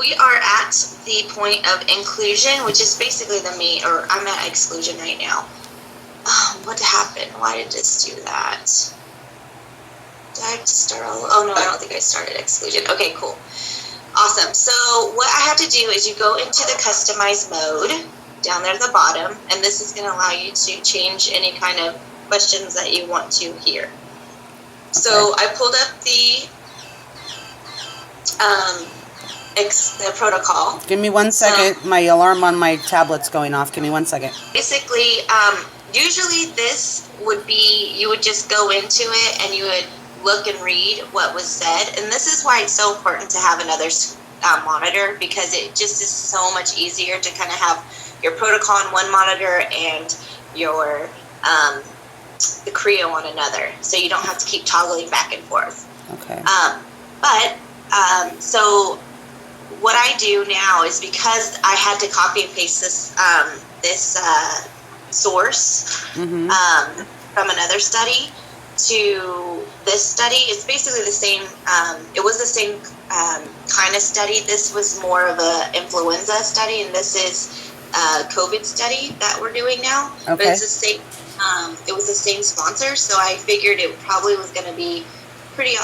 we are at the point of inclusion, which is basically the main, or I'm at exclusion right now. What happened? Why did this do that? Did I have to start all? Oh no, I don't think I started exclusion. Okay, cool. Awesome. So what I have to do is you go into the customize mode down there at the bottom, and this is going to allow you to change any kind of questions that you want to hear. Okay. So I pulled up the protocol. Give me 1 second. My alarm on my tablet's going off. Give me 1 second. Basically, usually this would be, you would just go into it and you would look and read what was said. And this is why it's so important to have another monitor, because it just is so much easier to kind of have your protocol on one monitor and your the Creo on another. So you don't have to keep toggling back and forth. Okay. So what I do now is, because I had to copy and paste this source from another study to this study, it's basically the same. It was the same kind of study. This was more of a influenza study, and this is a COVID study that we're doing now. Okay. But it's the same. It was the same sponsor, so I figured it probably was going to be pretty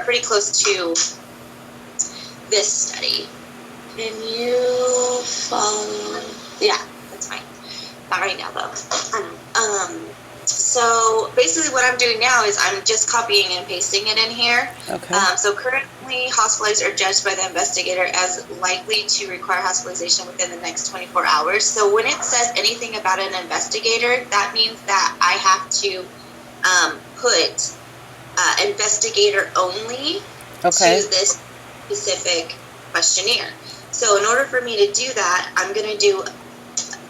pretty close to this study. Can you follow? Yeah, that's fine. Not right now though. So basically what I'm doing now is I'm just copying and pasting it in here. Okay. So currently hospitalized are judged by the investigator as likely to require hospitalization within the next 24 hours. So when it says anything about an investigator, that means that I have to put investigator only to this specific questionnaire. So in order for me to do that, I'm going to do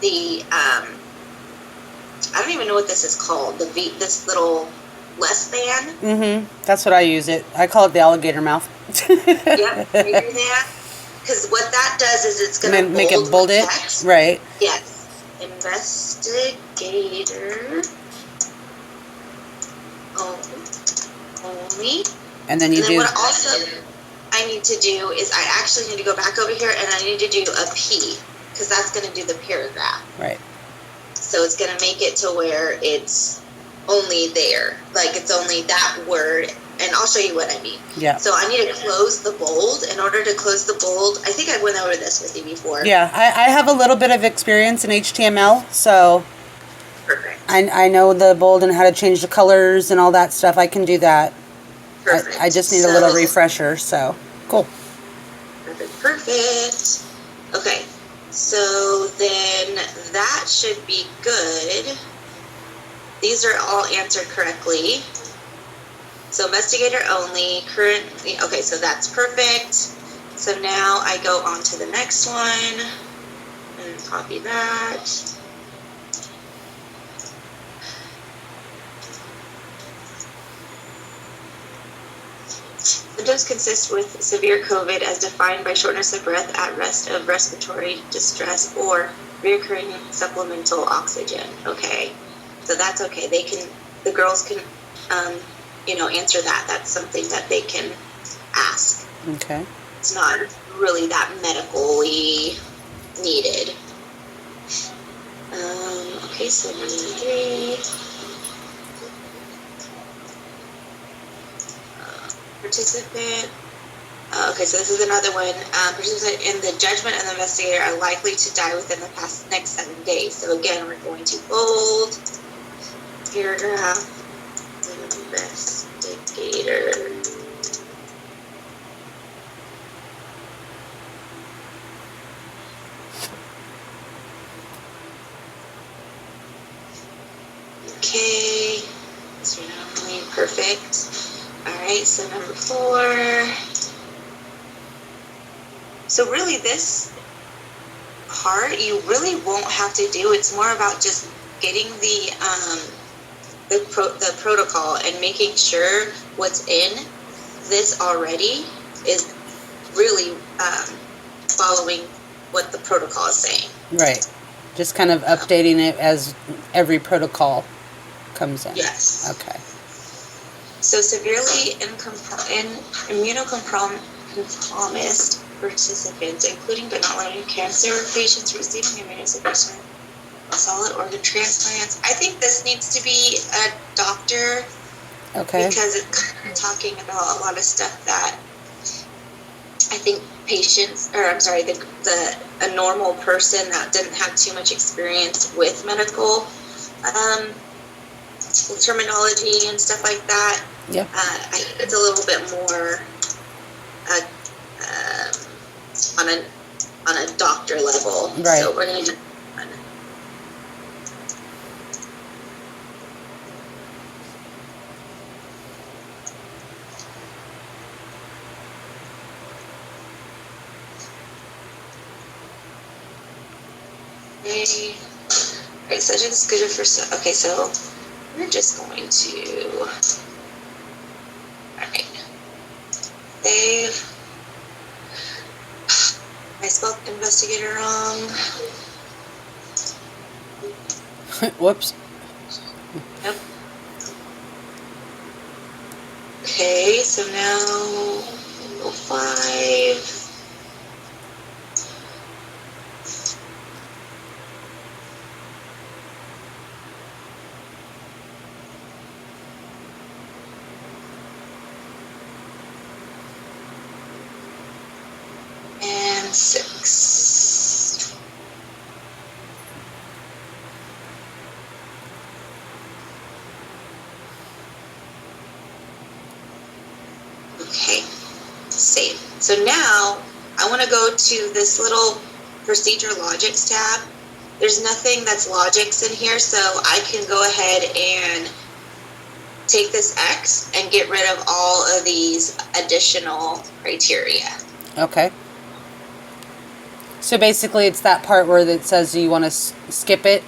the I don't even know what this is called. This little less than. That's what I use it. I call it the alligator mouth. Yep, because what that does is it's going to make it bold it. Text. Right. Yes. Investigator only. And then do. What also I need to do is I actually need to go back over here and I need to do a P, because that's going to do the paragraph. Right. So it's going to make it to where it's only there. Like it's only that word. And I'll show you what I mean. Yeah. So I need to close the bold. In order to close the bold, I think I went over this with you before. Yeah. I have a little bit of experience in HTML, so perfect. I know the bold and how to change the colors and all that stuff. I can do that. Perfect. I just need a little refresher, so cool. Perfect. Okay. So then that should be good. These are all answered correctly. So investigator only, currently, okay, so that's perfect. So now I go on to the next one and copy that. Symptoms consist with severe COVID as defined by shortness of breath at rest of respiratory distress or reoccurring supplemental oxygen. Okay, so that's okay. The girls can, answer that. That's something that they can ask. Okay. It's not really that medically needed. Okay, so number 3. Participant. Okay, so this is another one. Participant in the judgment of the investigator are likely to die within the next 7 days. So again, we're going to bold paragraph. Investigator. Okay, so now perfect. All right, so number 4. So really this part you really won't have to do. It's more about just getting the protocol and making sure what's in this already is really following what the protocol is saying. Right. Just kind of updating it as every protocol comes in. Yes. Okay. So severely immunocompromised promised participants, including but not limited to cancer patients receiving immunosuppression, solid organ transplants. I think this needs to be a doctor. Okay. Because it's talking about a lot of stuff that I think a normal person that didn't have too much experience with medical terminology and stuff like that. Yeah. I think it's a little bit more on a doctor level. Right. So we're going to do one. Okay. Alright, so I did this good for okay, so we're just going to save. I spelled investigator wrong. Whoops. Yep. Okay, so now 5. And 6. Okay, save. So now I want to go to this little procedure logics tab. There's nothing that's logics in here, so I can go ahead and take this X and get rid of all of these additional criteria. Okay. So basically it's that part where it says you want to skip it.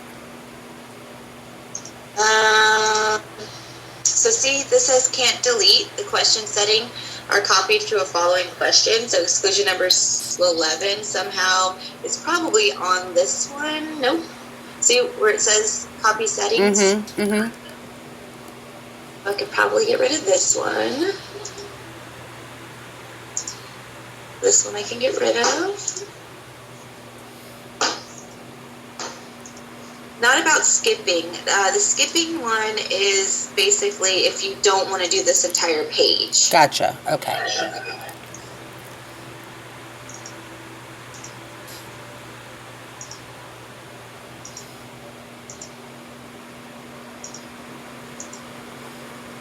So see, this says can't delete. The question setting are copied to a following question. So exclusion number 11 somehow is probably on this one. Nope. See where it says copy settings? Mm-hmm. Mm-hmm. I could probably get rid of this one. This one I can get rid of. Not about skipping. The skipping one is basically if you don't want to do this entire page. Gotcha. Okay.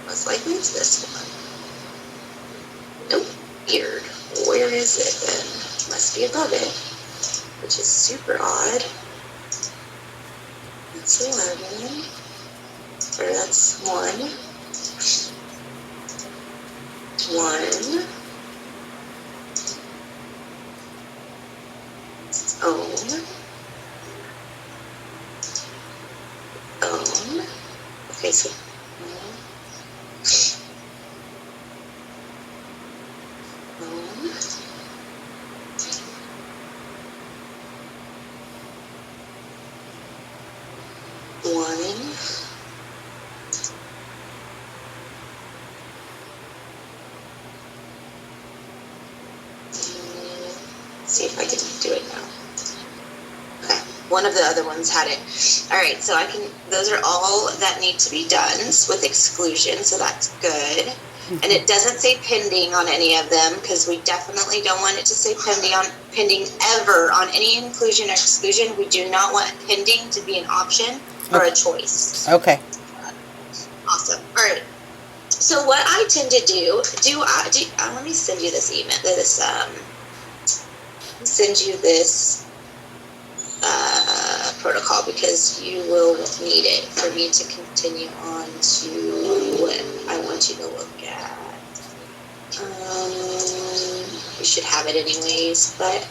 Most likely it's this one. Nope. Weird. Where is it then? Must be above it, which is super odd. That's 11. Or that's 1. 1. Its own. Own. Okay, so own. One. See if I can do it now. Okay, one of the other ones had it. All right, so I can. Those are all that need to be done with exclusion, so that's good. And it doesn't say pending on any of them because we definitely don't want it to say pending ever on any inclusion or exclusion. We do not want pending to be an option or a choice. Okay. Awesome. All right. So what I tend to do let me send you this email. Send you this protocol because you will need it for me to continue on to what I want you to look at. You should have it anyways, but